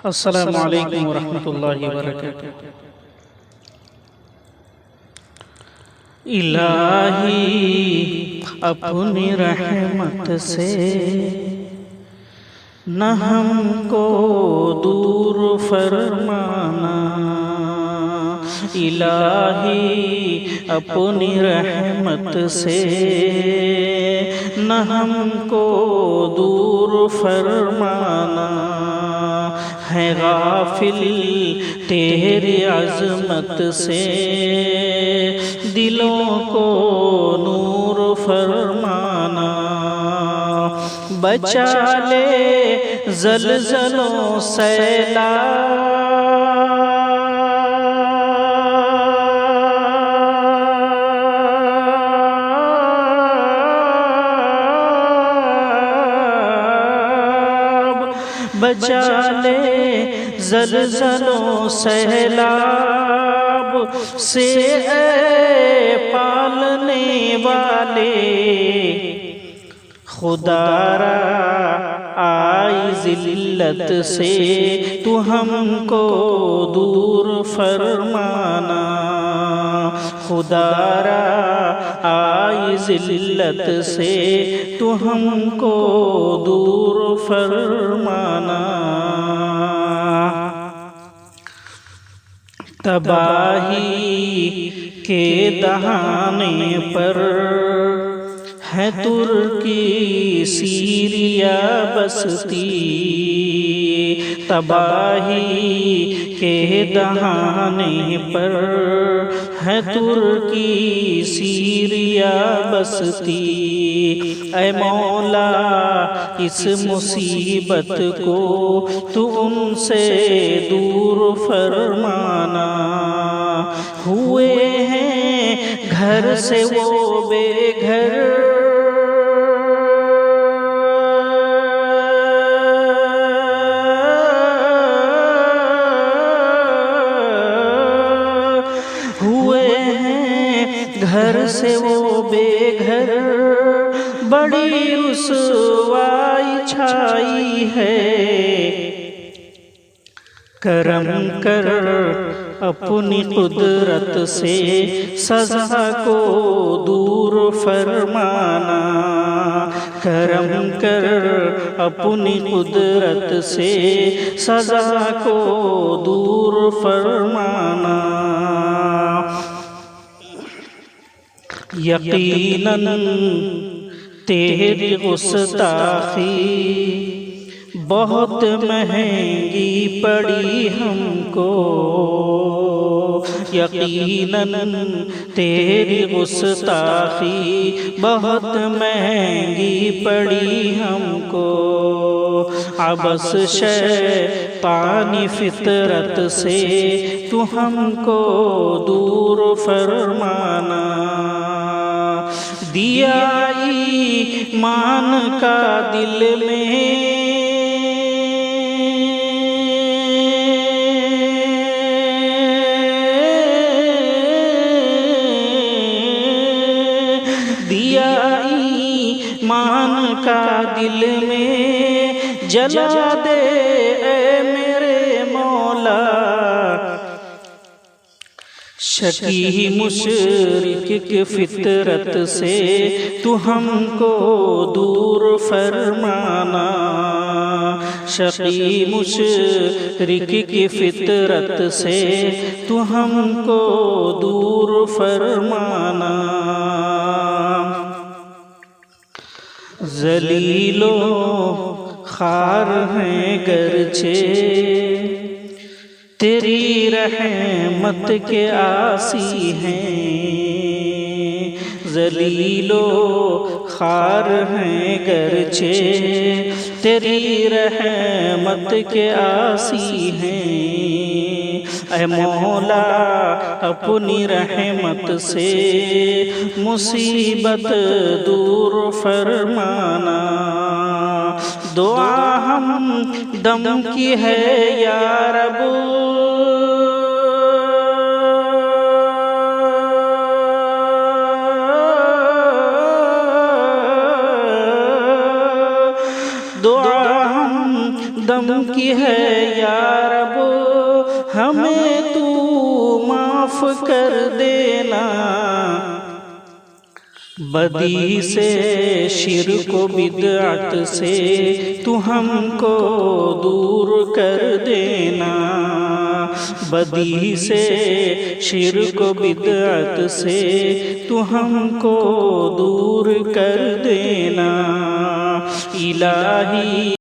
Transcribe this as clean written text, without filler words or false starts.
अस्सलामु अलैकुम वरहमतुल्लाहि वबरकातुह। इलाही अपनी रहमत से न हमको दूर फरमाना, इलाही अपनी रहमत से न हमको दूर फरमाना। है गाफिल तेरी अज़मत से दिलों को नूर फरमाना। बचा ले ज़लज़लों सैलाब, बचा ले ज़लज़लों सैलाब से ऐ पालने वाले। खुदारा आई ज़िल्लत से तू हमको दूर फरमाना। खुदारा आई ज़िल्लत से तू हमको दूर फरमाना। तबाही के दहाने पर है तुर्की सीरिया बसती, तबाही के दहाने पर है तुर्की सीरिया बसती। ऐ मौला इस मुसीबत को तू उनसे दूर फरमाना। हुए हैं घर से वो बेघर, हुए हैं घर से वो बेघर, बड़ी रुसवाई छाई है। करम कर अपनी कुदरत से सज़ा को दूर फरमाना। करम कर अपनी कुदरत से सज़ा को दूर फरमाना। यकीनन तेरी गुस्ताखी बहुत महंगी पड़ी हमको। यकीनन तेरी गुस्ताखी बहुत महंगी पड़ी हमको। अबस शैतानी फितरत से तू हमको दूर फरमाना। दिया ईमान का दिल में, दिया ईमान का दिल में, जला दे ऐ मेरे मौला। शकी मुशरिक की फितरत से तू हमको दूर फरमाना। शकी मुशरिक की फितरत से तू हमको दूर फरमाना। ज़लीलो खार हैं गरचे तेरी रहमत के आसी हैं। ज़लीलो खार हैं गरचे तेरी रहमत के आसी हैं। ऐ मौला अपनी रहमत से मुसीबत दूर फरमाना। दुआ हम दम की है या रब, दुआ हम दम की है या रब, हमें तू माफ कर देना। बदी से शिर्क व बिदअत से तू हमको दूर कर देना। बदी से शिर्क व बिदअत से तू हमको दूर कर देना। इलाही